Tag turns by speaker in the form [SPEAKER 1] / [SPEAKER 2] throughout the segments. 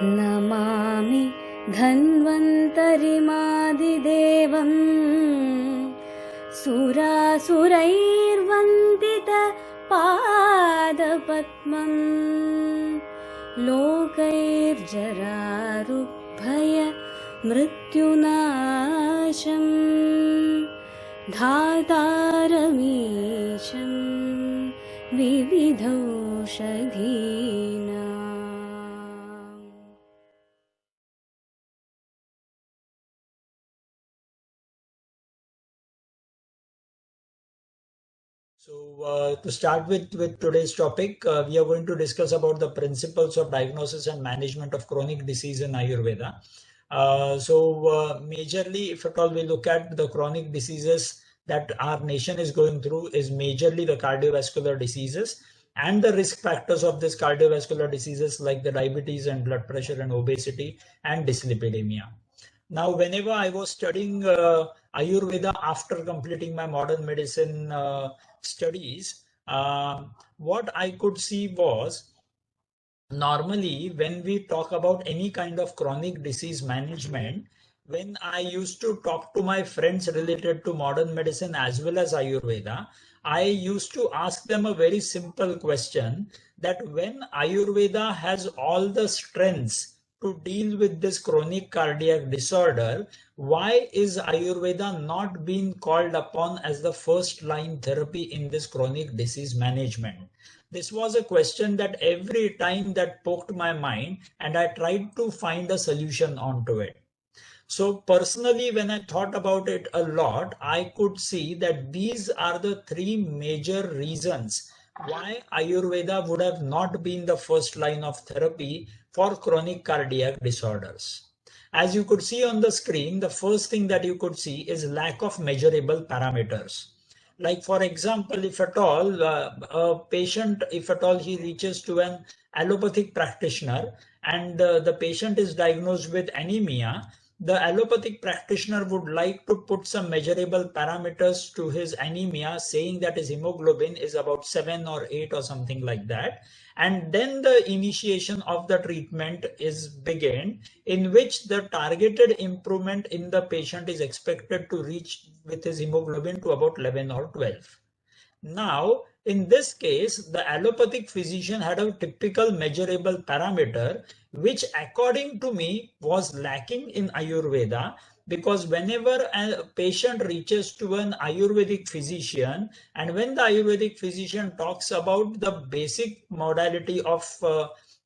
[SPEAKER 1] Namami धन्वन्तरिमादिदेवम् सुरासुरैर्वन्दितपादपद्मम् लोकैर्जरारुभय मृत्युनाशम् धातारमीशं विविधौषधीनाम्.
[SPEAKER 2] So to start with today's topic, we are going to discuss about the principles of diagnosis and management of chronic disease in Ayurveda. Majorly, if at all we look at the chronic diseases that our nation is going through, is majorly the cardiovascular diseases and the risk factors of these cardiovascular diseases like the diabetes and blood pressure and obesity and dyslipidemia. Now, whenever I was studying Ayurveda after completing my modern medicine studies, what I could see was normally when we talk about any kind of chronic disease management, when I used to talk to my friends related to modern medicine as well as Ayurveda, I used to ask them a very simple question that when Ayurveda has all the strengths to deal with this chronic cardiac disorder, why is Ayurveda not being called upon as the first line therapy in this chronic disease management? This was a question that every time that poked my mind, and I tried to find a solution onto it. So personally, when I thought about it a lot, I could see that these are the three major reasons why Ayurveda would have not been the first line of therapy for chronic cardiac disorders. As you could see on the screen, the first thing that you could see is lack of measurable parameters. Like for example, if at all a patient, if at all he reaches to an allopathic practitioner and the patient is diagnosed with anemia, the allopathic practitioner would like to put some measurable parameters to his anemia, saying that his hemoglobin is about 7 or 8 or something like that. And then the initiation of the treatment is begun, in which the targeted improvement in the patient is expected to reach with his hemoglobin to about 11 or 12. Now, in this case, the allopathic physician had a typical measurable parameter, which according to me was lacking in Ayurveda, because whenever a patient reaches to an Ayurvedic physician, and when the Ayurvedic physician talks about the basic modality of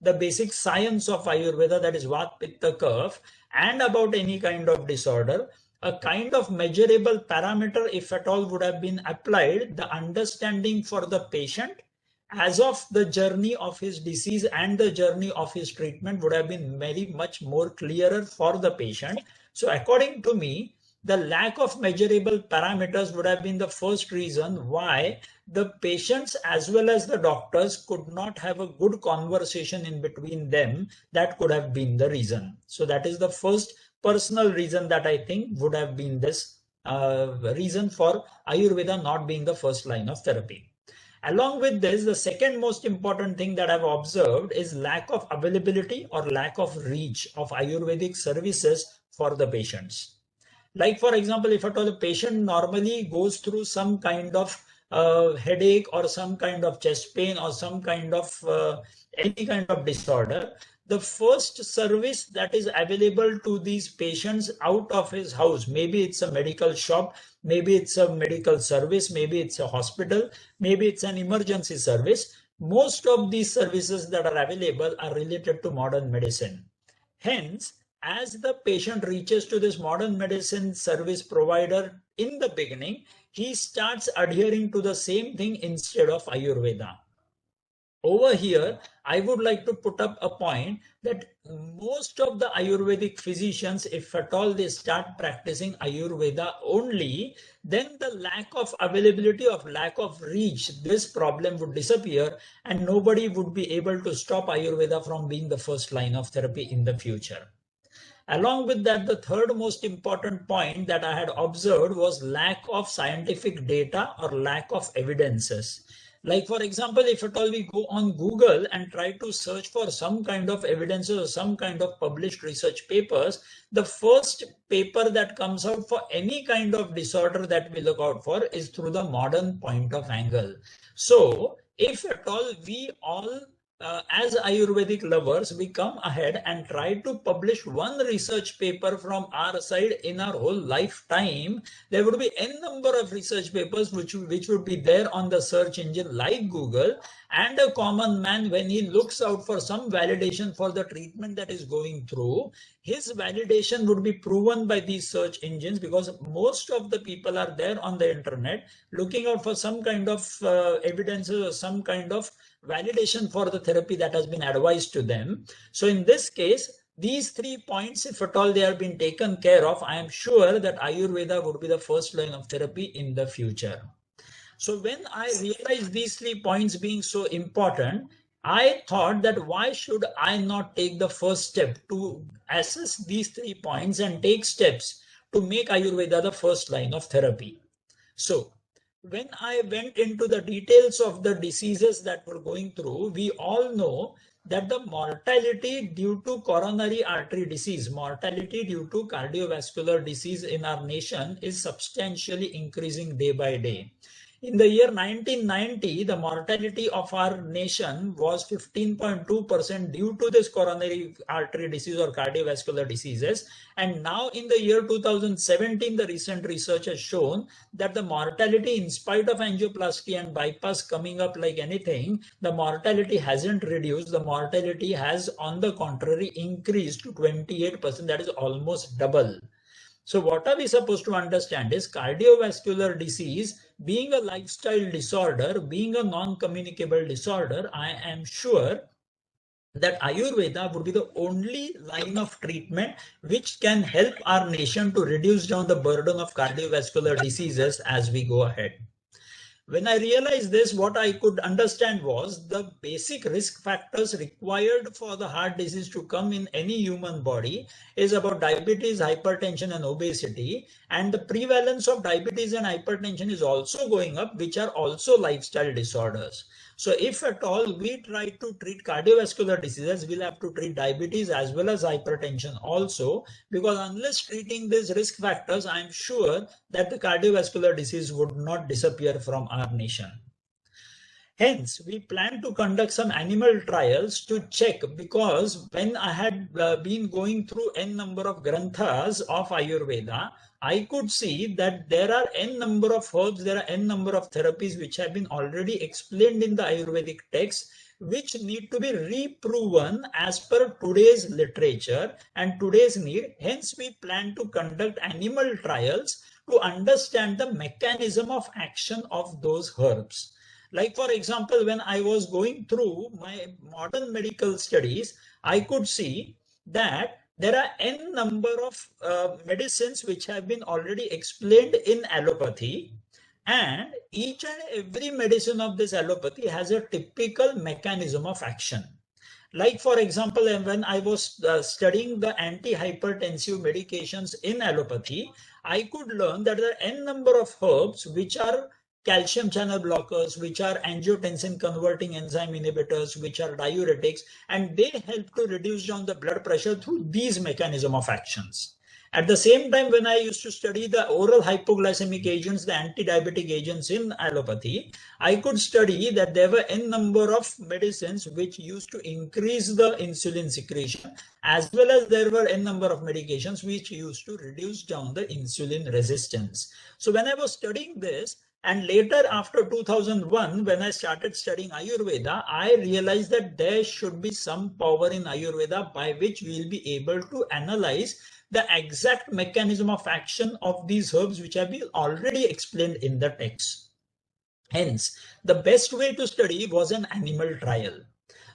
[SPEAKER 2] the basic science of Ayurveda, that is Vat, Pitta, Kapha, and about any kind of disorder, a kind of measurable parameter, if at all, would have been applied, the understanding for the patient as of the journey of his disease and the journey of his treatment would have been very much more clearer for the patient. So according to me, the lack of measurable parameters would have been the first reason why the patients as well as the doctors could not have a good conversation in between them. That could have been the reason. So that is the first personal reason that I think would have been this reason for Ayurveda not being the first line of therapy. Along with this, the second most important thing that I've observed is lack of availability or lack of reach of Ayurvedic services for the patients. Like for example, if at all a patient normally goes through some kind of headache or some kind of chest pain or some kind of any kind of disorder, the first service that is available to these patients out of his house, maybe it's a medical shop, maybe it's a medical service, maybe it's a hospital, maybe it's an emergency service. Most of these services that are available are related to modern medicine. Hence, as the patient reaches to this modern medicine service provider in the beginning, he starts adhering to the same thing instead of Ayurveda. Over here, I would like to put up a point that most of the Ayurvedic physicians, if at all they start practicing Ayurveda only, then the lack of availability, of lack of reach, this problem would disappear and nobody would be able to stop Ayurveda from being the first line of therapy in the future. Along with that, the third most important point that I had observed was lack of scientific data or lack of evidences. Like, for example, if at all we go on Google and try to search for some kind of evidences or some kind of published research papers, the first paper that comes out for any kind of disorder that we look out for is through the modern point of angle. So if at all we all as Ayurvedic lovers, we come ahead and try to publish one research paper from our side in our whole lifetime, there would be n number of research papers which would be there on the search engine like Google, and a common man, when he looks out for some validation for the treatment that is going through, his validation would be proven by these search engines, because most of the people are there on the internet looking out for some kind of evidences or some kind of validation for the therapy that has been advised to them. So in this case, these 3 points, if at all they are being taken care of, I am sure that Ayurveda would be the first line of therapy in the future. So when I realized these 3 points being so important, I thought that why should I not take the first step to assess these 3 points and take steps to make Ayurveda the first line of therapy. So when I went into the details of the diseases that were going through, we all know that the mortality due to coronary artery disease, mortality due to cardiovascular disease in our nation is substantially increasing day by day. In the year 1990, the mortality of our nation was 15.2% due to this coronary artery disease or cardiovascular diseases. And now in the year 2017, the recent research has shown that the mortality, in spite of angioplasty and bypass coming up like anything, the mortality hasn't reduced. The mortality has, on the contrary, increased to 28%. That is almost double. So what are we supposed to understand is cardiovascular disease being a lifestyle disorder, being a non-communicable disorder, I am sure that Ayurveda would be the only line of treatment which can help our nation to reduce down the burden of cardiovascular diseases as we go ahead. When I realized this, what I could understand was the basic risk factors required for the heart disease to come in any human body is about diabetes, hypertension, and obesity. And the prevalence of diabetes and hypertension is also going up, which are also lifestyle disorders. So if at all we try to treat cardiovascular diseases, we'll have to treat diabetes as well as hypertension also, because unless treating these risk factors, I'm sure that the cardiovascular disease would not disappear from our nation. Hence, we plan to conduct some animal trials to check, because when I had been going through n number of granthas of Ayurveda, I could see that there are n number of herbs, there are n number of therapies which have been already explained in the Ayurvedic text, which need to be reproven as per today's literature and today's need. Hence, we plan to conduct animal trials to understand the mechanism of action of those herbs. Like, for example, when I was going through my modern medical studies, I could see that there are n number of medicines which have been already explained in allopathy, and each and every medicine of this allopathy has a typical mechanism of action. Like, for example, when I was studying the antihypertensive medications in allopathy, I could learn that there are n number of herbs which are calcium channel blockers, which are angiotensin converting enzyme inhibitors, which are diuretics, and they help to reduce down the blood pressure through these mechanism of actions. At the same time, when I used to study the oral hypoglycemic agents, the anti-diabetic agents in allopathy, I could study that there were n number of medicines which used to increase the insulin secretion, as well as there were n number of medications which used to reduce down the insulin resistance. So when I was studying this, and later after 2001, when I started studying Ayurveda, I realized that there should be some power in Ayurveda by which we will be able to analyze the exact mechanism of action of these herbs which have been already explained in the text. Hence, the best way to study was an animal trial.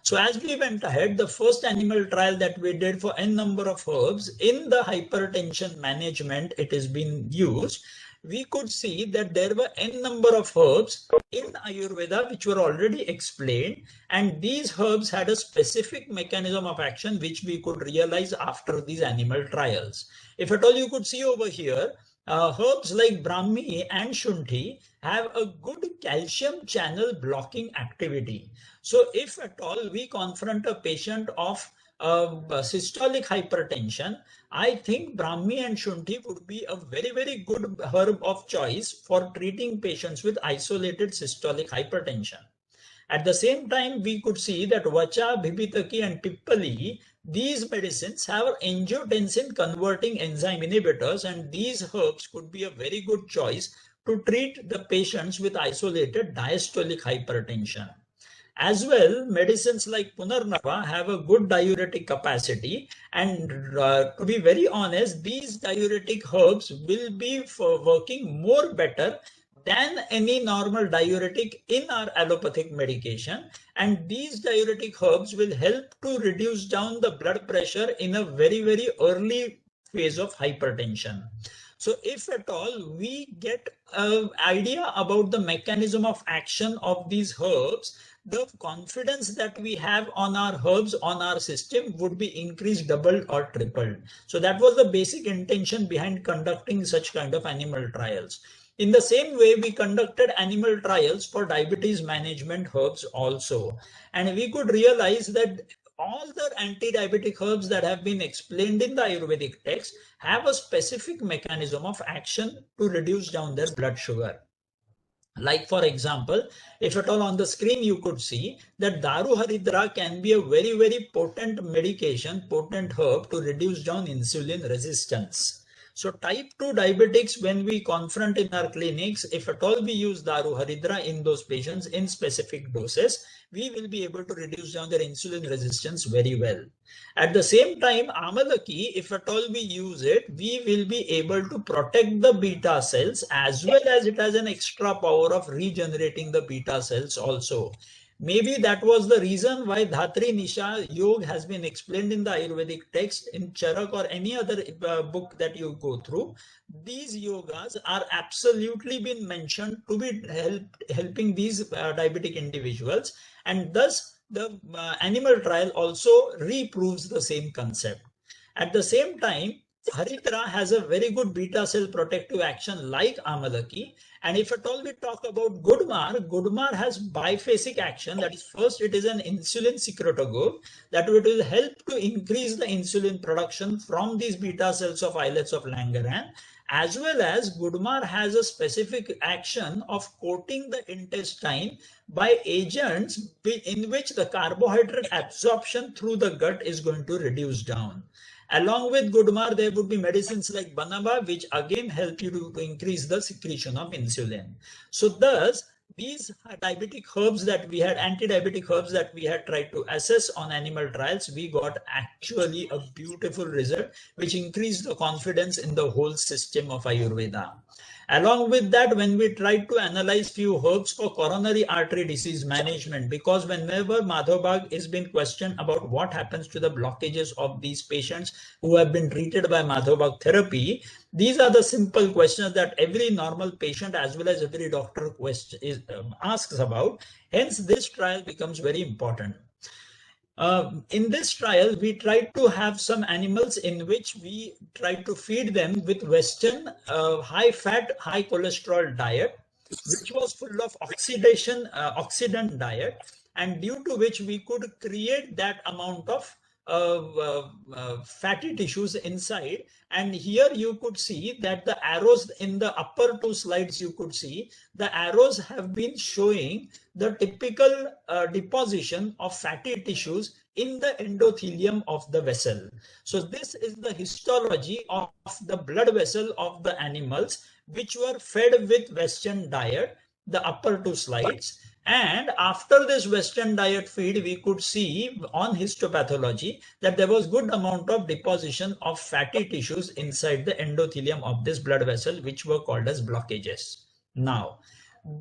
[SPEAKER 2] So as we went ahead, the first animal trial that we did for n number of herbs in the hypertension management, it has been used. We could see that there were n number of herbs in Ayurveda which were already explained, and these herbs had a specific mechanism of action which we could realize after these animal trials. If at all you could see over here, Herbs like Brahmi and Shunthi have a good calcium channel blocking activity. So if at all we confront a patient of systolic hypertension, I think Brahmi and Shunthi would be a very, very good herb of choice for treating patients with isolated systolic hypertension. At the same time, we could see that Vacha, Bhibitaki and Pippali, these medicines have angiotensin converting enzyme inhibitors, and these herbs could be a very good choice to treat the patients with isolated diastolic hypertension. As well, medicines like Punarnava have a good diuretic capacity, and to be very honest, these diuretic herbs will be working more better than any normal diuretic in our allopathic medication, and these diuretic herbs will help to reduce down the blood pressure in a very, very early phase of hypertension. So if at all we get an idea about the mechanism of action of these herbs, the confidence that we have on our herbs, on our system, would be increased, doubled or tripled. So that was the basic intention behind conducting such kind of animal trials. In the same way, we conducted animal trials for diabetes management herbs also. And we could realize that all the anti-diabetic herbs that have been explained in the Ayurvedic text have a specific mechanism of action to reduce down their blood sugar. Like for example, if at all on the screen you could see that Daru Haridra can be a very, very potent medication, potent herb to reduce down insulin resistance. So type 2 diabetics, when we confront in our clinics, if at all we use Daru Haridra in those patients in specific doses, we will be able to reduce down their insulin resistance very well. At the same time, Amalaki, if at all we use it, we will be able to protect the beta cells, as well as it has an extra power of regenerating the beta cells also. Maybe that was the reason why Dhatri Nisha Yoga has been explained in the Ayurvedic text in Charak or any other book that you go through. These yogas are absolutely been mentioned to be helping these diabetic individuals, and thus the animal trial also reproves the same concept. At the same time, Haridra has a very good beta cell protective action like Amalaki. And if at all we talk about Gudmar has biphasic action. That is, first it is an insulin secretagogue that will help to increase the insulin production from these beta cells of islets of Langerhans, as well as Gudmar has a specific action of coating the intestine by agents in which the carbohydrate absorption through the gut is going to reduce down. Along with Gudmar, there would be medicines like Banaba, which again help you to increase the secretion of insulin. So thus, these diabetic herbs that we had, anti-diabetic herbs that we had tried to assess on animal trials, we got actually a beautiful result, which increased the confidence in the whole system of Ayurveda. Along with that, when we tried to analyze few herbs for coronary artery disease management, because whenever Madhavbaug is been questioned about what happens to the blockages of these patients who have been treated by Madhavbaug therapy, these are the simple questions that every normal patient as well as every doctor asks about. Hence, this trial becomes very important. In this trial, we tried to have some animals in which we tried to feed them with Western high fat, high cholesterol diet, which was full of oxidant diet, and due to which we could create that amount of fatty tissues inside. And here you could see that the arrows in the upper two slides, you could see the arrows have been showing the typical deposition of fatty tissues in the endothelium of the vessel. So this is the histology of the blood vessel of the animals which were fed with Western diet, the upper two slides. And after this Western diet feed, we could see on histopathology that there was good amount of deposition of fatty tissues inside the endothelium of this blood vessel, which were called as blockages. Now,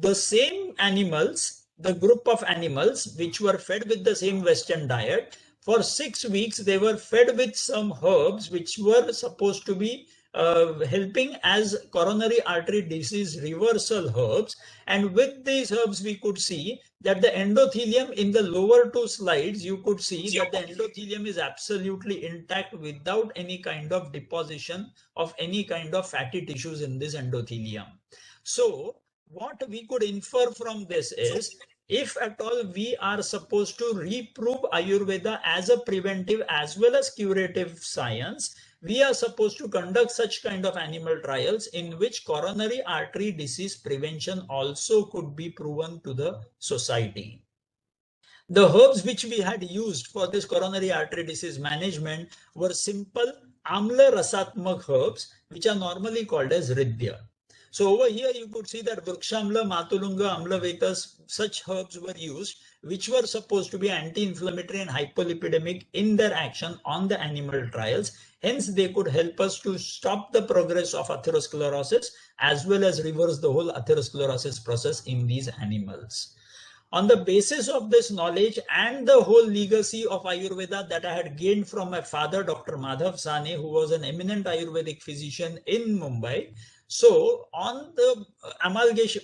[SPEAKER 2] the same animals, the group of animals which were fed with the same Western diet, for 6 weeks, they were fed with some herbs which were supposed to be helping as coronary artery disease reversal herbs. And with these herbs, we could see that the endothelium in the lower two slides, you could see that the endothelium is absolutely intact without any kind of deposition of any kind of fatty tissues in this endothelium. So what we could infer from this is, if at all we are supposed to reprove Ayurveda as a preventive as well as curative science, we are supposed to conduct such kind of animal trials in which coronary artery disease prevention also could be proven to the society. The herbs which we had used for this coronary artery disease management were simple amla rasatmak herbs, which are normally called as Ridya. So over here you could see that Vrikshamla, Matulunga, Amlavetas, such herbs were used, which were supposed to be anti-inflammatory and hypolipidemic in their action on the animal trials. Hence, they could help us to stop the progress of atherosclerosis as well as reverse the whole atherosclerosis process in these animals. On the basis of this knowledge and the whole legacy of Ayurveda that I had gained from my father, Dr. Madhav Sane, who was an eminent Ayurvedic physician in Mumbai. So on the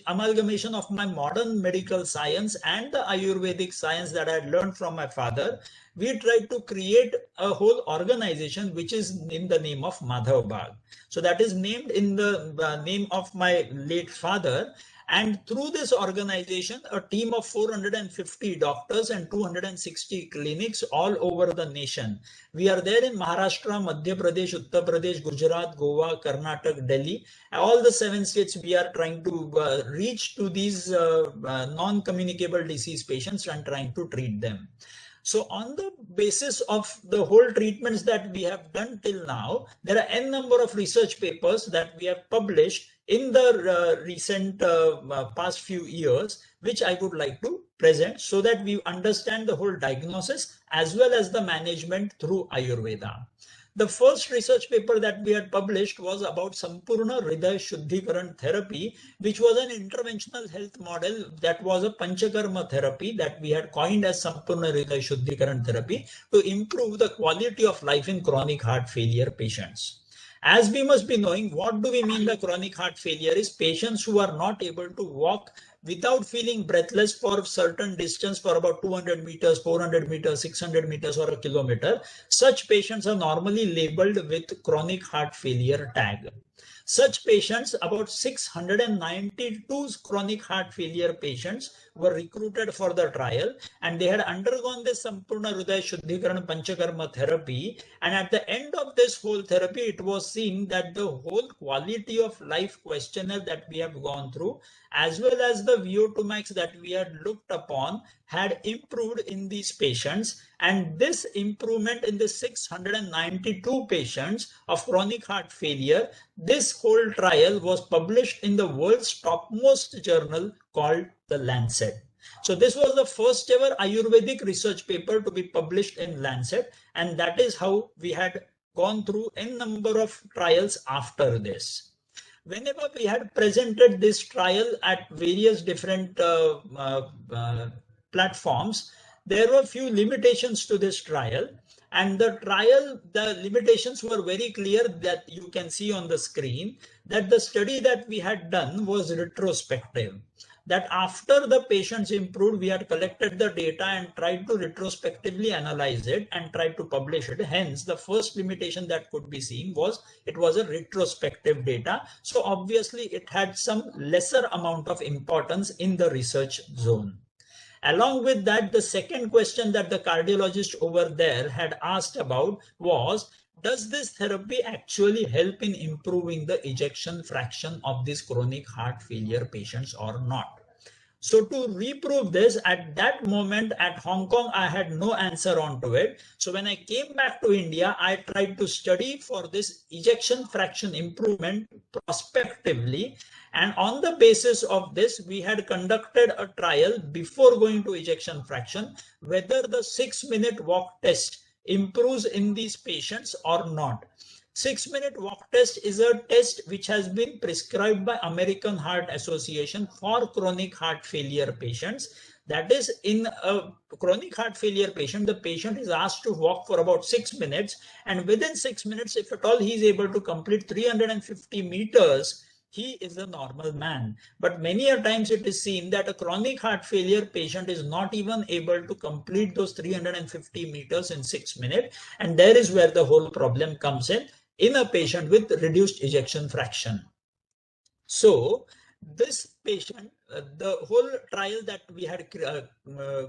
[SPEAKER 2] amalgamation of my modern medical science and the Ayurvedic science that I had learned from my father, we tried to create a whole organization which is in the name of Madhavbaug. So that is named in the name of my late father. And through this organization, a team of 450 doctors and 260 clinics all over the nation. We are there in Maharashtra, Madhya Pradesh, Uttar Pradesh, Gujarat, Goa, Karnataka, Delhi. All the 7 states we are trying to reach to these non-communicable disease patients and trying to treat them. So on the basis of the whole treatments that we have done till now, there are n number of research papers that we have published in the recent past few years, which I would like to present so that we understand the whole diagnosis as well as the management through Ayurveda. The first research paper that we had published was about Sampurna Hridaya Shuddhikaran therapy, which was an interventional health model that was a Panchakarma therapy that we had coined as Sampurna Hridaya Shuddhikaran therapy to improve the quality of life in chronic heart failure patients. As we must be knowing, what do we mean by chronic heart failure is patients who are not able to walk without feeling breathless for a certain distance for about 200 meters, 400 meters, 600 meters or a kilometer. Such patients are normally labeled with chronic heart failure tag. Such patients, about 692 chronic heart failure patients were recruited for the trial, and they had undergone this Sampurna Hridaya Shuddhikaran Panchakarma therapy. And at the end of this whole therapy, it was seen that the whole quality of life questionnaire that we have gone through, as well as the VO2 max that we had looked upon, had improved in these patients. And this improvement in the 692 patients of chronic heart failure, this whole trial was published in the world's topmost journal called The Lancet. So this was the first ever Ayurvedic research paper to be published in Lancet, and that is how we had gone through a number of trials after this. Whenever we had presented this trial at various different platforms, there were few limitations to this trial, and the limitations were very clear that you can see on the screen, that the study that we had done was retrospective. That after the patients improved, we had collected the data and tried to retrospectively analyze it and tried to publish it. Hence, the first limitation that could be seen was it was a retrospective data. So obviously it had some lesser amount of importance in the research zone. Along with that, the second question that the cardiologist over there had asked about was, does this therapy actually help in improving the ejection fraction of these chronic heart failure patients or not? So to reprove this, at that moment at Hong Kong, I had no answer onto it. So when I came back to India, I tried to study for this ejection fraction improvement prospectively. And on the basis of this, we had conducted a trial before going to ejection fraction, whether the 6-minute walk test improves in these patients or not. 6-minute walk test is a test which has been prescribed by American Heart Association for chronic heart failure patients. That is, in a chronic heart failure patient, the patient is asked to walk for about 6 minutes, and within 6 minutes, if at all he is able to complete 350 meters, he is a normal man. But many a times it is seen that a chronic heart failure patient is not even able to complete those 350 meters in 6 minutes. And there is where the whole problem comes in a patient with reduced ejection fraction. So this patient, the whole trial that we had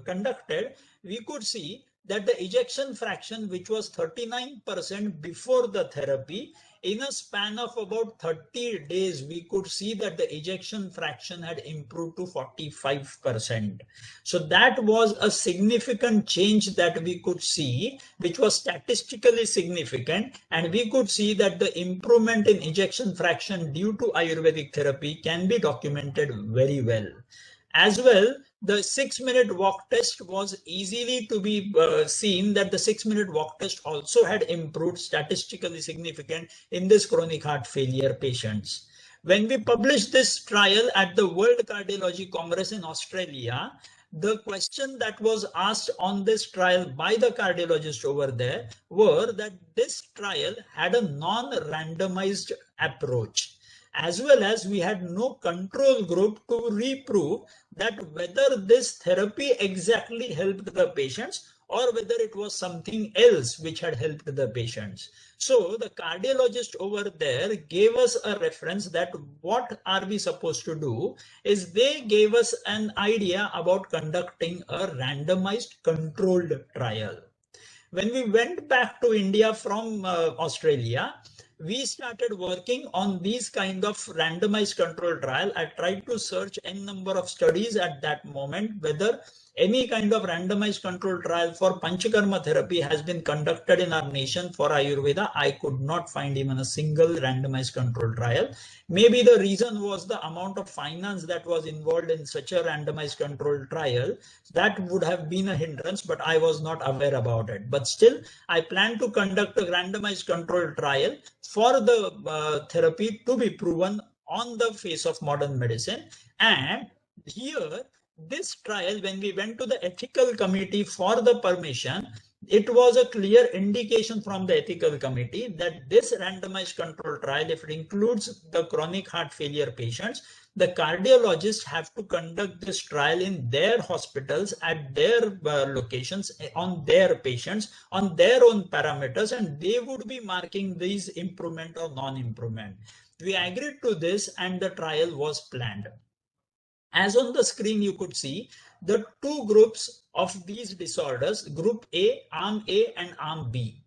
[SPEAKER 2] conducted, we could see that the ejection fraction, which was 39% before the therapy, in a span of about 30 days, we could see that the ejection fraction had improved to 45%. So that was a significant change that we could see, which was statistically significant. And we could see that the improvement in ejection fraction due to Ayurvedic therapy can be documented very well. As well, the 6-minute walk test was easily to be seen that the 6-minute walk test also had improved statistically significant in this chronic heart failure patients. When we published this trial at the World Cardiology Congress in Australia, the question that was asked on this trial by the cardiologist over there were that this trial had a non-randomized approach, as well as we had no control group to reprove that whether this therapy exactly helped the patients or whether it was something else which had helped the patients. So the cardiologist over there gave us a reference that what are we supposed to do is they gave us an idea about conducting a randomized controlled trial. When we went back to India from Australia, we started working on these kind of randomized control trial. I tried to search n number of studies at that moment, whether any kind of randomized control trial for Panchakarma therapy has been conducted in our nation for Ayurveda. I could not find even a single randomized control trial. Maybe the reason was the amount of finance that was involved in such a randomized control trial. That would have been a hindrance, but I was not aware about it. But still, I plan to conduct a randomized control trial for the therapy to be proven on the face of modern medicine. And here, this trial, when we went to the ethical committee for the permission, it was a clear indication from the ethical committee that this randomized control trial, if it includes the chronic heart failure patients, the cardiologists have to conduct this trial in their hospitals at their locations on their patients on their own parameters, and they would be marking these improvement or non-improvement. We agreed to this and the trial was planned. As on the screen, you could see the two groups of these disorders, group A, arm A and arm B.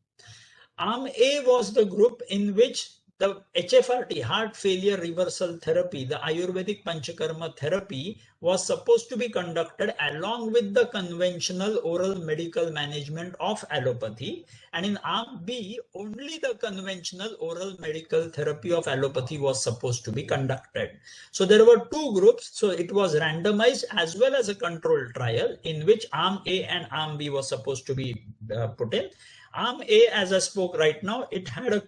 [SPEAKER 2] Arm A was the group in which the HFRT, heart failure reversal therapy, the Ayurvedic Panchakarma therapy was supposed to be conducted along with the conventional oral medical management of allopathy. And in arm B, only the conventional oral medical therapy of allopathy was supposed to be conducted. So there were two groups. So it was randomized as well as a controlled trial in which arm A and arm B was supposed to be put in. Arm A, as I spoke right now, it had a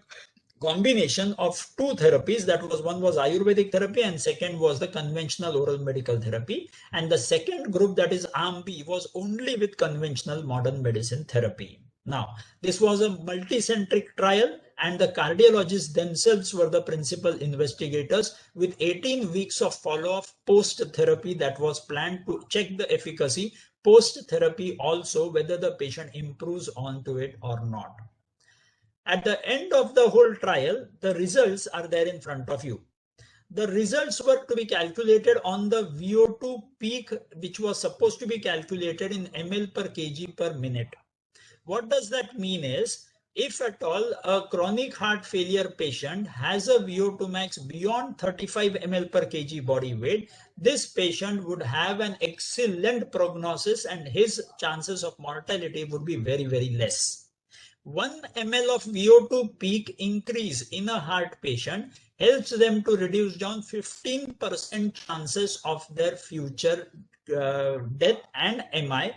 [SPEAKER 2] combination of two therapies. That was, one was Ayurvedic therapy and second was the conventional oral medical therapy. And the second group, that is arm B, was only with conventional modern medicine therapy. Now, this was a multicentric trial and the cardiologists themselves were the principal investigators with 18 weeks of follow-up post-therapy that was planned to check the efficacy post-therapy also, whether the patient improves onto it or not. At the end of the whole trial, the results are there in front of you. The results were to be calculated on the VO2 peak, which was supposed to be calculated in ml per kg per minute. What does that mean is, if at all a chronic heart failure patient has a VO2 max beyond 35 ml per kg body weight, this patient would have an excellent prognosis and his chances of mortality would be very, very less. 1 ml of VO2 peak increase in a heart patient helps them to reduce down 15% chances of their future death and MI,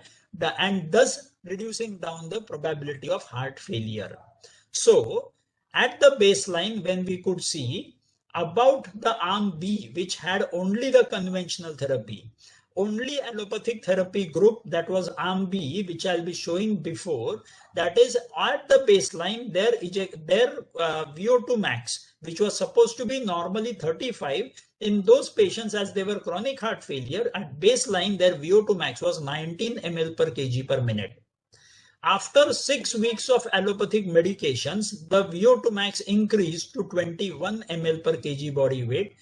[SPEAKER 2] and thus reducing down the probability of heart failure. So at the baseline, when we could see about the arm B, which had only the conventional therapy, only allopathic therapy group, that was arm B, which I'll be showing before, that is at the baseline, their VO2 max, which was supposed to be normally 35, in those patients, as they were chronic heart failure, at baseline, their VO2 max was 19 ml per kg per minute. After 6 weeks of allopathic medications, the VO2 max increased to 21 ml per kg body weight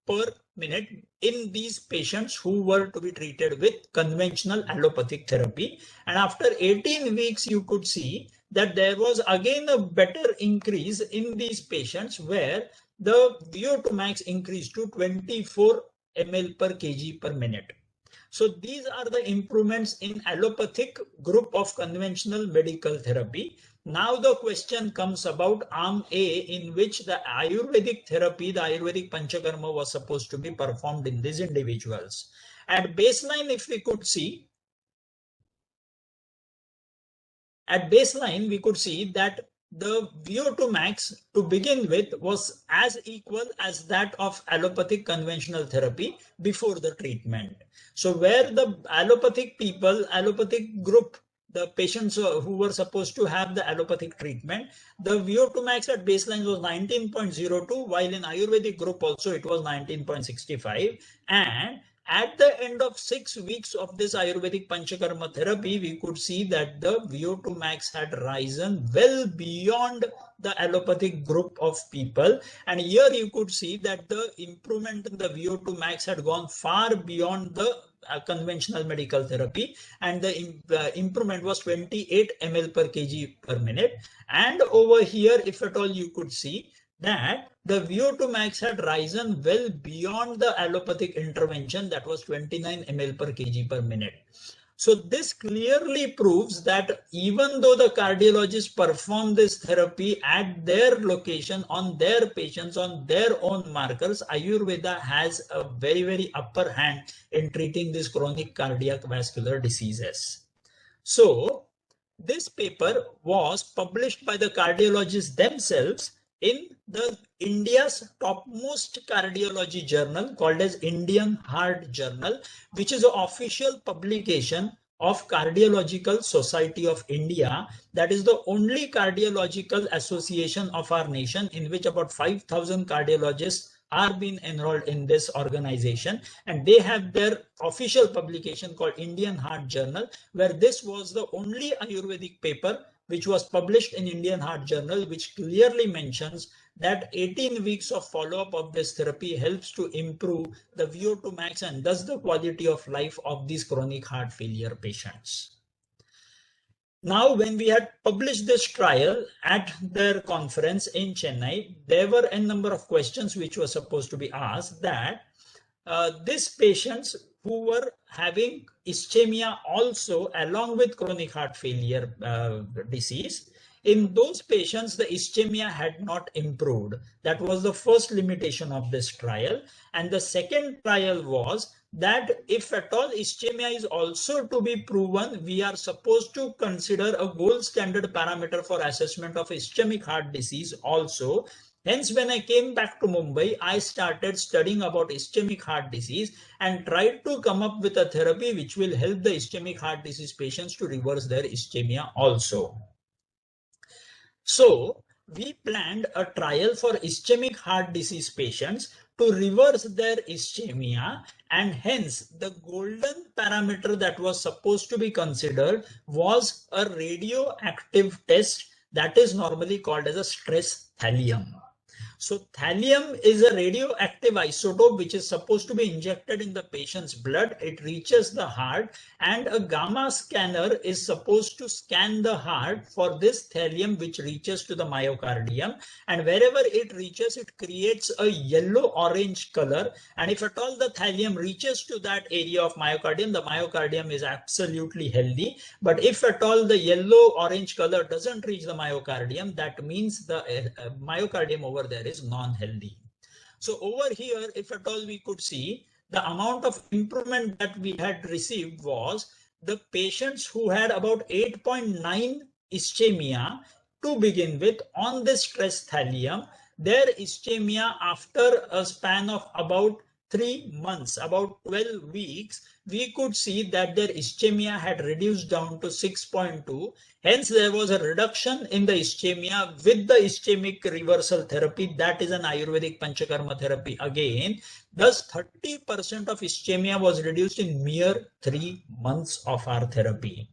[SPEAKER 2] per minute in these patients who were to be treated with conventional allopathic therapy. And after 18 weeks, you could see that there was again a better increase in these patients where the VO2 max increased to 24 ml per kg per minute. So these are the improvements in allopathic group of conventional medical therapy. Now the question comes about arm A, in which the Ayurvedic therapy, the Ayurvedic Panchakarma, was supposed to be performed in these individuals. At baseline, if we could see, we could see that the VO2 max to begin with was as equal as that of allopathic conventional therapy before the treatment. So where the allopathic group, the patients who were supposed to have the allopathic treatment, the VO2 max at baseline was 19.02, while in Ayurvedic group also it was 19.65. And at the end of 6 weeks of this Ayurvedic Panchakarma therapy, we could see that the VO2 max had risen well beyond the allopathic group of people. And here you could see that the improvement in the VO2 max had gone far beyond the conventional medical therapy, and the improvement was 28 ml per kg per minute. And over here, if at all, you could see that the VO2 max had risen well beyond the allopathic intervention, that was 29 ml per kg per minute. So this clearly proves that even though the cardiologists perform this therapy at their location, on their patients, on their own markers, Ayurveda has a very, very upper hand in treating these chronic cardiac vascular diseases. So this paper was published by the cardiologists themselves in the India's topmost cardiology journal called as Indian Heart Journal, which is an official publication of Cardiological Society of India. That is the only cardiological association of our nation in which about 5,000 cardiologists are being enrolled in this organization, and they have their official publication called Indian Heart Journal, where this was the only Ayurvedic paper which was published in Indian Heart Journal, which clearly mentions that 18 weeks of follow-up of this therapy helps to improve the VO2 max and thus the quality of life of these chronic heart failure patients. Now, when we had published this trial at their conference in Chennai, there were a number of questions which were supposed to be asked, that these patients who were having ischemia also along with chronic heart failure disease, in those patients, the ischemia had not improved. That was the first limitation of this trial. And the second trial was that if at all ischemia is also to be proven, we are supposed to consider a gold standard parameter for assessment of ischemic heart disease also. Hence, when I came back to Mumbai, I started studying about ischemic heart disease and tried to come up with a therapy which will help the ischemic heart disease patients to reverse their ischemia also. So we planned a trial for ischemic heart disease patients to reverse their ischemia, and hence the golden parameter that was supposed to be considered was a radioactive test that is normally called as a stress thallium. So thallium is a radioactive isotope which is supposed to be injected in the patient's blood. It reaches the heart, and a gamma scanner is supposed to scan the heart for this thallium which reaches to the myocardium, and wherever it reaches, it creates a yellow-orange color. And if at all the thallium reaches to that area of myocardium, the myocardium is absolutely healthy. But if at all the yellow-orange color doesn't reach the myocardium, that means the myocardium over there is non-healthy. So over here, if at all we could see, the amount of improvement that we had received was the patients who had about 8.9 ischemia to begin with on this stress thallium, their ischemia after a span of about 3 months, about 12 weeks, we could see that their ischemia had reduced down to 6.2. Hence, there was a reduction in the ischemia with the ischemic reversal therapy. That is an Ayurvedic Panchakarma therapy again. Thus, 30% of ischemia was reduced in mere 3 months of our therapy.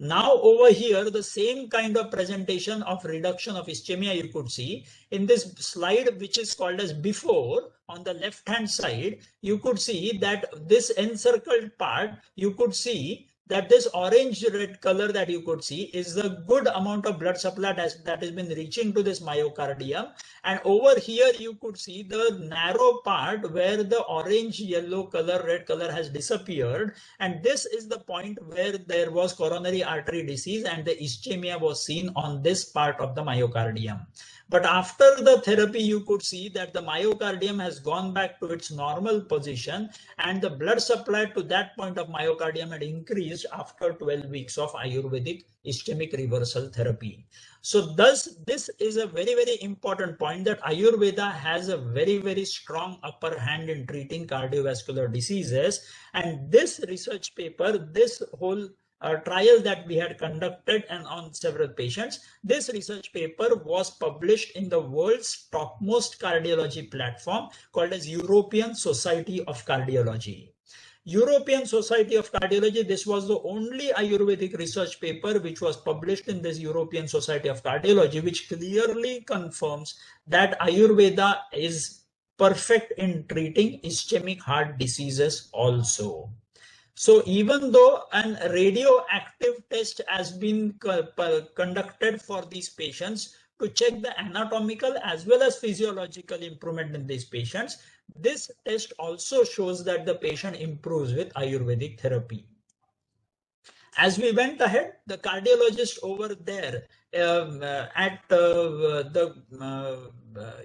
[SPEAKER 2] Now over here, the same kind of presentation of reduction of ischemia you could see in this slide, which is called as before. On the left hand side, you could see that this encircled part, you could see that this orange red color that you could see is the good amount of blood supply that has been reaching to this myocardium. And over here you could see the narrow part where the orange, yellow color, red color has disappeared. And this is the point where there was coronary artery disease and the ischemia was seen on this part of the myocardium. But after the therapy, you could see that the myocardium has gone back to its normal position and the blood supply to that point of myocardium had increased after 12 weeks of Ayurvedic ischemic reversal therapy. So thus, this is a very, very important point that Ayurveda has a very, very strong upper hand in treating cardiovascular diseases. And this research paper, this whole trial that we had conducted and on several patients, this research paper was published in the world's topmost cardiology platform called as European Society of Cardiology. European Society of Cardiology, this was the only Ayurvedic research paper which was published in this European Society of Cardiology, which clearly confirms that Ayurveda is perfect in treating ischemic heart diseases also. So even though an radioactive test has been conducted for these patients to check the anatomical as well as physiological improvement in these patients, this test also shows that the patient improves with Ayurvedic therapy. As we went ahead, the cardiologist over there at the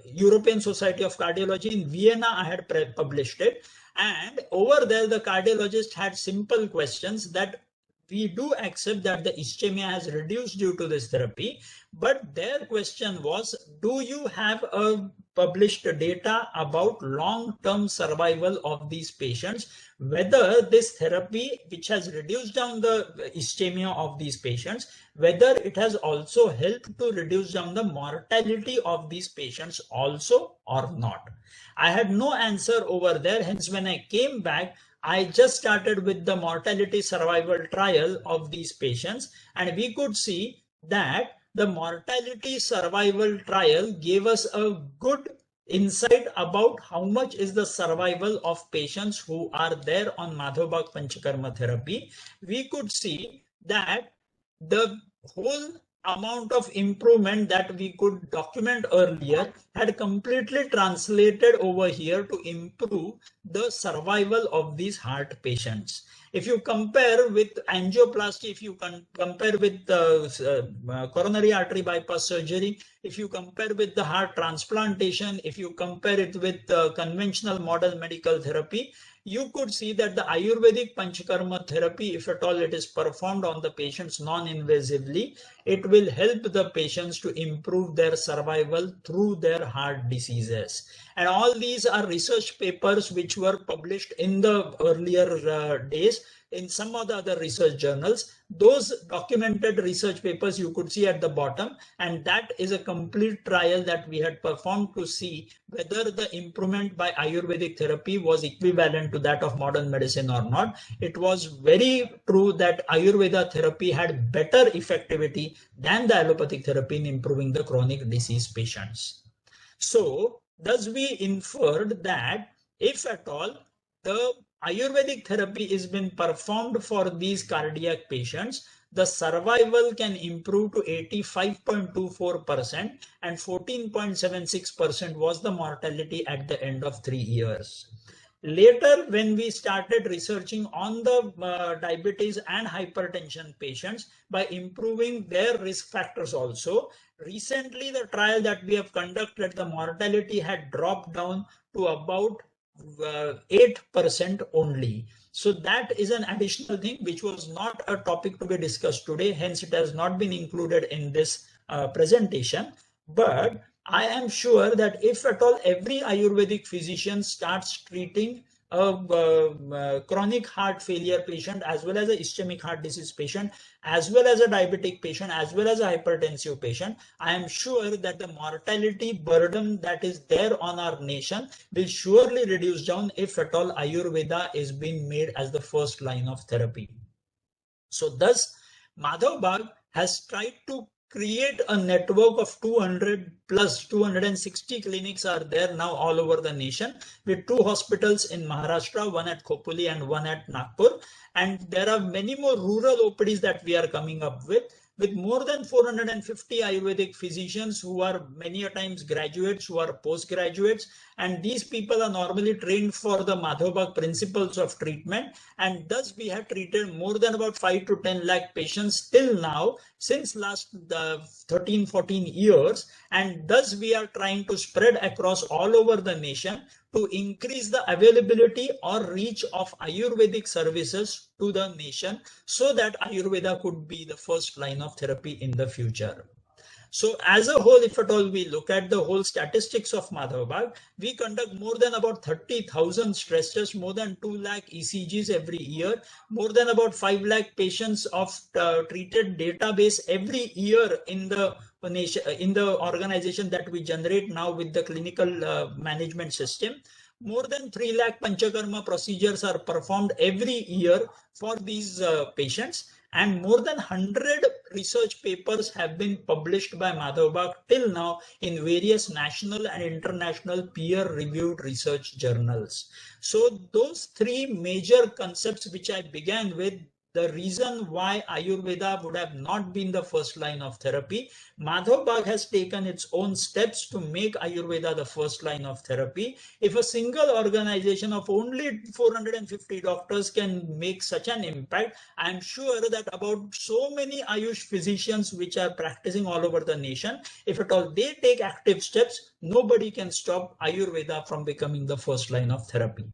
[SPEAKER 2] European Society of Cardiology in Vienna, I had published it. And over there, the cardiologist had simple questions that we do accept that the ischemia has reduced due to this therapy. But their question was, do you have a published data about long-term survival of these patients, whether this therapy, which has reduced down the ischemia of these patients, whether it has also helped to reduce down the mortality of these patients also or not. I had no answer over there. Hence, when I came back, I just started with the mortality survival trial of these patients, and we could see that the mortality survival trial gave us a good insight about how much is the survival of patients who are there on Madhavbaug Panchakarma therapy. We could see that the whole amount of improvement that we could document earlier had completely translated over here to improve the survival of these heart patients. If you compare with angioplasty, if you compare with coronary artery bypass surgery, if you compare with the heart transplantation, if you compare it with conventional modern medical therapy, you could see that the Ayurvedic Panchakarma therapy, if at all it is performed on the patients non-invasively, it will help the patients to improve their survival through their heart diseases. And all these are research papers which were published in the earlier days in some of the other research journals. Those documented research papers you could see at the bottom, and that is a complete trial that we had performed to see whether the improvement by Ayurvedic therapy was equivalent to that of modern medicine or not. It was very true that Ayurveda therapy had better effectivity than the allopathic therapy in improving the chronic disease patients. So thus we inferred that if at all the Ayurvedic therapy is been performed for these cardiac patients, the survival can improve to 85.24% and 14.76% was the mortality at the end of 3 years. Later, when we started researching on the diabetes and hypertension patients by improving their risk factors also, recently the trial that we have conducted, the mortality had dropped down to about 8% only. So that is an additional thing which was not a topic to be discussed today. Hence, it has not been included in this presentation. But I am sure that if at all every Ayurvedic physician starts treating a chronic heart failure patient, as well as a ischemic heart disease patient, as well as a diabetic patient, as well as a hypertensive patient, I am sure that the mortality burden that is there on our nation will surely reduce down if at all Ayurveda is being made as the first line of therapy. So thus, Madhavbaug has tried to create a network of 200 plus 260 clinics are there now all over the nation, with 2 hospitals in Maharashtra, one at Khopoli and one at Nagpur. And there are many more rural OPDs that we are coming up with more than 450 Ayurvedic physicians who are many a times graduates, who are postgraduates, and these people are normally trained for the Madhavbaug principles of treatment, and thus we have treated more than about 5 to 10 lakh patients till now since last 13-14 years, and thus we are trying to spread across all over the nation to increase the availability or reach of Ayurvedic services to the nation, so that Ayurveda could be the first line of therapy in the future. So as a whole, if at all we look at the whole statistics of Madhavbaug, we conduct more than about 30,000 stress tests, more than 2 lakh ECGs every year, more than about 5 lakh patients of treated database every year in the nation, in the organization that we generate now with the clinical management system. More than 3 lakh Panchakarma procedures are performed every year for these patients, and more than 100 research papers have been published by Madhavbaug till now in various national and international peer-reviewed research journals. So those 3 major concepts which I began with, the reason why Ayurveda would have not been the first line of therapy, Madhavbaug has taken its own steps to make Ayurveda the first line of therapy. If a single organization of only 450 doctors can make such an impact, I am sure that about so many Ayush physicians which are practicing all over the nation, if at all they take active steps, nobody can stop Ayurveda from becoming the first line of therapy.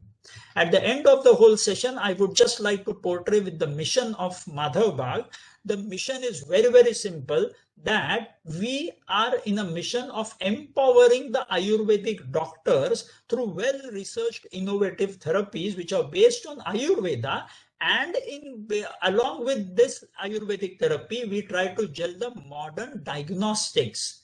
[SPEAKER 2] At the end of the whole session, I would just like to portray with the mission of Madhavbaug. The mission is very, very simple, that we are in a mission of empowering the Ayurvedic doctors through well-researched innovative therapies which are based on Ayurveda. And along with this Ayurvedic therapy, we try to gel the modern diagnostics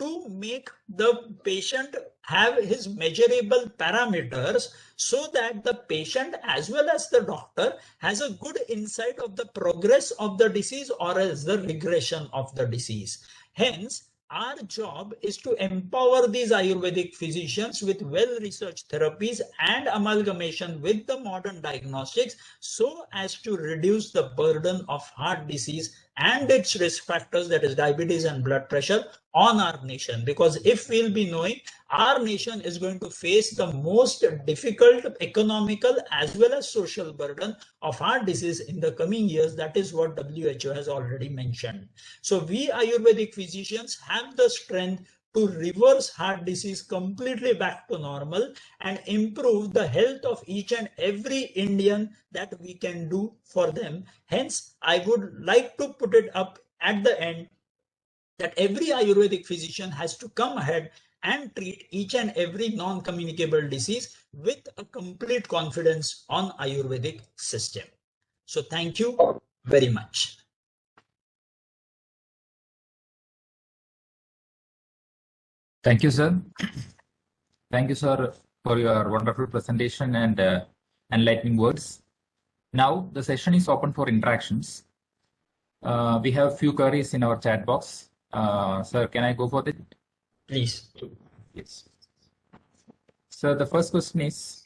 [SPEAKER 2] to make the patient have his measurable parameters, so that the patient as well as the doctor has a good insight of the progress of the disease or as the regression of the disease. Hence, our job is to empower these Ayurvedic physicians with well-researched therapies and amalgamation with the modern diagnostics, so as to reduce the burden of heart disease and its risk factors, that is diabetes and blood pressure, on our nation. Because if we'll be knowing, our nation is going to face the most difficult economical as well as social burden of heart disease in the coming years. That is what WHO has already mentioned. So we Ayurvedic physicians have the strength to reverse heart disease completely back to normal and improve the health of each and every Indian that we can do for them. Hence, I would like to put it up at the end that every Ayurvedic physician has to come ahead and treat each and every non-communicable disease with a complete confidence on Ayurvedic system. So thank you very much.
[SPEAKER 3] Thank you, sir. Thank you, sir, for your wonderful presentation and enlightening words. Now the session is open for interactions. We have a few queries in our chat box. Sir, can I go for it?
[SPEAKER 2] Please.
[SPEAKER 3] Yes. Sir, the first question is,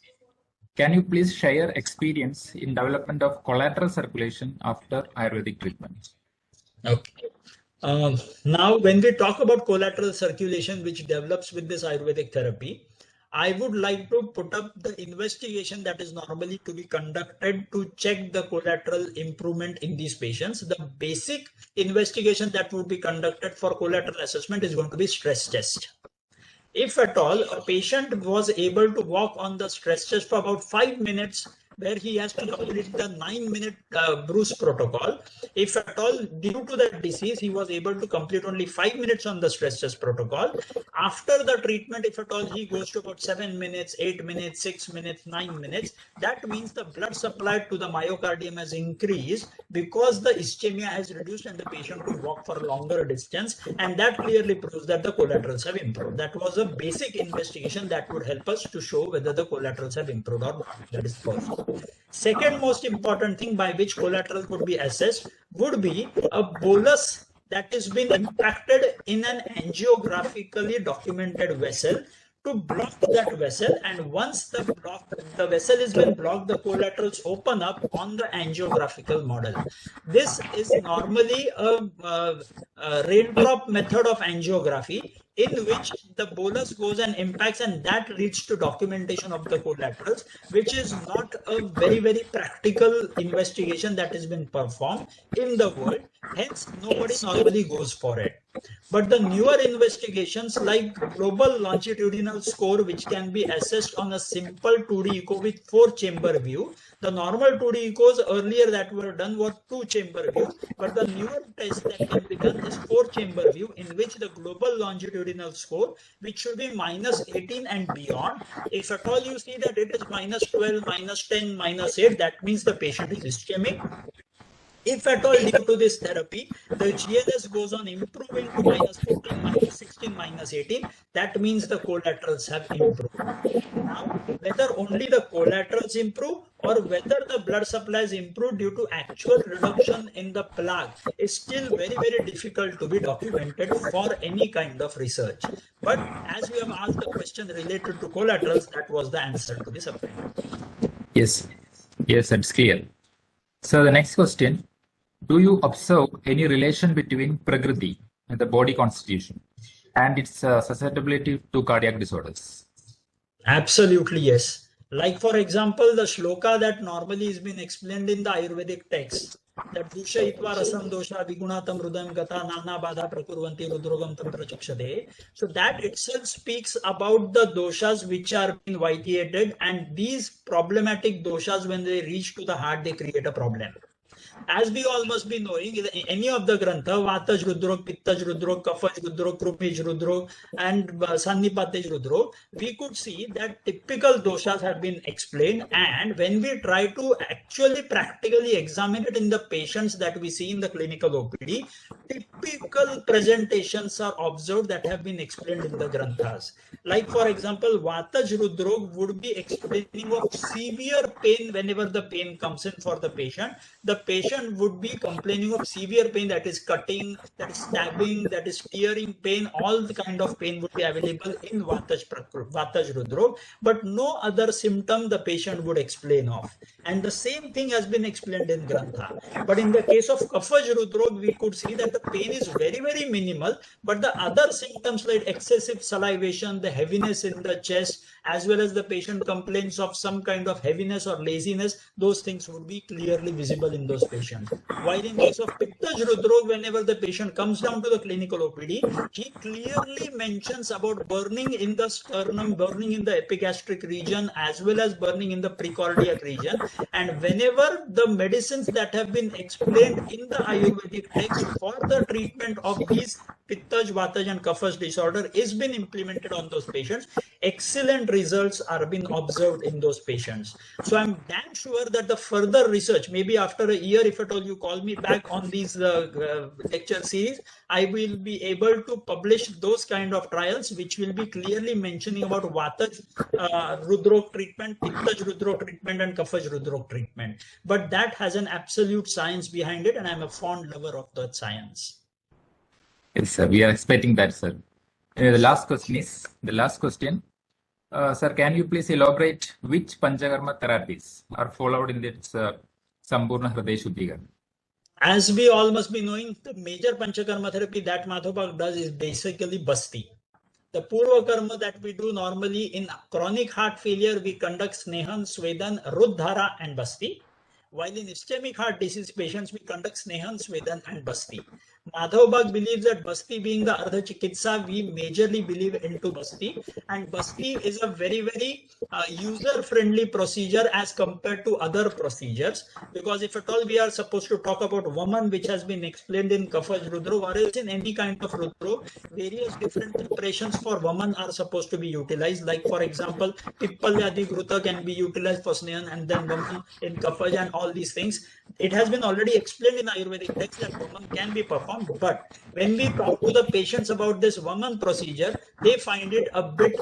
[SPEAKER 3] can you please share experience in development of collateral circulation after Ayurvedic treatment?
[SPEAKER 2] Okay. Now, when we talk about collateral circulation, which develops with this Ayurvedic therapy, I would like to put up the investigation that is normally to be conducted to check the collateral improvement in these patients. The basic investigation that would be conducted for collateral assessment is going to be stress test. If at all a patient was able to walk on the stress test for about 5 minutes where he has to complete the 9-minute bruise protocol. If at all due to that disease, he was able to complete only 5 minutes on the stress test protocol. After the treatment, if at all he goes to about 7 minutes, 8 minutes, 6 minutes, 9 minutes, that means the blood supply to the myocardium has increased because the ischemia has reduced and the patient could walk for a longer distance, and that clearly proves that the collaterals have improved. That was a basic investigation that would help us to show whether the collaterals have improved or not. That is first. Second most important thing by which collateral could be assessed would be a bolus that has been impacted in an angiographically documented vessel to block that vessel, and once the vessel has been blocked, the collaterals open up on the angiographical model. This is normally a raindrop method of angiography, in which the bolus goes and impacts, and that leads to documentation of the collaterals, which is not a very practical investigation that has been performed in the world. Hence, nobody normally goes for it. But the newer investigations like global longitudinal score, which can be assessed on a simple 2D echo with 4-chamber view. The normal 2D echos earlier that were done were 2-chamber view, but the newer test that can be done is 4-chamber view, in which the global longitudinal score, which should be -18 and beyond. If at all you see that it is -12, -10, -8, that means the patient is ischemic. If at all due to this therapy, the GLS goes on improving to -14, -16, -18, that means the collaterals have improved. Now, whether only the collaterals improve or whether the blood supply is improved due to actual reduction in the plaque is still very difficult to be documented for any kind of research. But as we have asked the question related to collaterals, that was the answer to this appointment.
[SPEAKER 3] Yes, that's clear. So the next question, do you observe any relation between Prakriti, the body constitution, and its susceptibility to cardiac disorders?
[SPEAKER 2] Absolutely, yes. Like for example, the shloka that normally has been explained in the Ayurvedic text, that dusha itva rasam dosha vigunatam rudam gata nana badha prakurvanti rudrogam tantra chakshade. So that itself speaks about the doshas which are being vitiated, and these problematic doshas, when they reach to the heart, they create a problem. As we all must be knowing, any of the grantha, Vataj Rudrog, Pittaj Rudrog, Kafaj Rudrog, Krupij Rudrog, and Sannipatej Rudrog, we could see that typical doshas have been explained, and when we try to actually practically examine it in the patients that we see in the clinical OPD, typical presentations are observed that have been explained in the granthas. Like for example, Vataj Rudrog would be explaining of severe pain whenever the pain comes in for the patient. The patient would be complaining of severe pain, that is cutting, that is stabbing, that is tearing pain. All the kind of pain would be available in Vataj Rudrog, but no other symptom the patient would explain of. And the same thing has been explained in Grantha. But in the case of Kafaj Rudrog, we could see that the pain is very minimal, but the other symptoms like excessive salivation, the heaviness in the chest, as well as the patient complains of some kind of heaviness or laziness, those things would be clearly visible in those patients. While in case of Pittaj Rudrog, whenever the patient comes down to the clinical OPD, he clearly mentions about burning in the sternum, burning in the epigastric region, as well as burning in the precordial region. And whenever the medicines that have been explained in the Ayurvedic text for the treatment of these Pittaj, Vataj and Kafaj disorder is been implemented on those patients, excellent results are being observed in those patients. So I'm damn sure that the further research, maybe after a year, if at all you call me back on these lecture series, I will be able to publish those kind of trials which will be clearly mentioning about Vataj Rudrog treatment, Pittaj Rudrog treatment and Kafaj Rudrog treatment. But that has an absolute science behind it, and I'm a fond lover of that science.
[SPEAKER 3] Yes, sir. We are expecting that, sir. The last question. Sir, can you please elaborate which Panchakarma therapies are followed in this Sampurna Hriday Shuddhikaran?
[SPEAKER 2] As we all must be knowing, the major Panchakarma therapy that Madhavbaug does is basically Basti. The Purva Karma that we do normally in chronic heart failure, we conduct Snehan, Swedan, Ruddhara and Basti. While in ischemic heart disease patients, we conduct Snehan, Swedan and Basti. Madhavbaug believes that Basti being the Ardha Chikitsa, we majorly believe into Basti, and Basti is a very user-friendly procedure as compared to other procedures, because if at all we are supposed to talk about Vaman, which has been explained in Kafaj Rudro, or else in any kind of Rudro, various different preparations for Vaman are supposed to be utilized. Like for example, Pippalyadi Gruta can be utilized for Snehan, and then Vaman in Kafaj and all these things. It has been already explained in Ayurvedic text that Vaman can be performed, but when we talk to the patients about this Vaman procedure, they find it a bit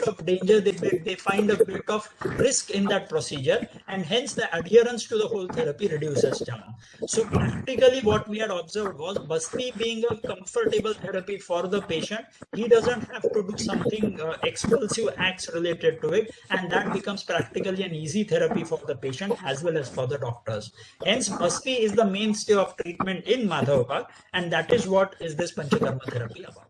[SPEAKER 2] of danger. They find a bit of risk in that procedure, and hence the adherence to the whole therapy reduces down. So practically what we had observed was Basti being a comfortable therapy for the patient. He doesn't have to do something expulsive acts related to it, and that becomes practically an easy therapy for the patient as well as for the doctors. Hence Basti is the mainstay of treatment in Madhavbaug, and that is what is this Panchakarma therapy about.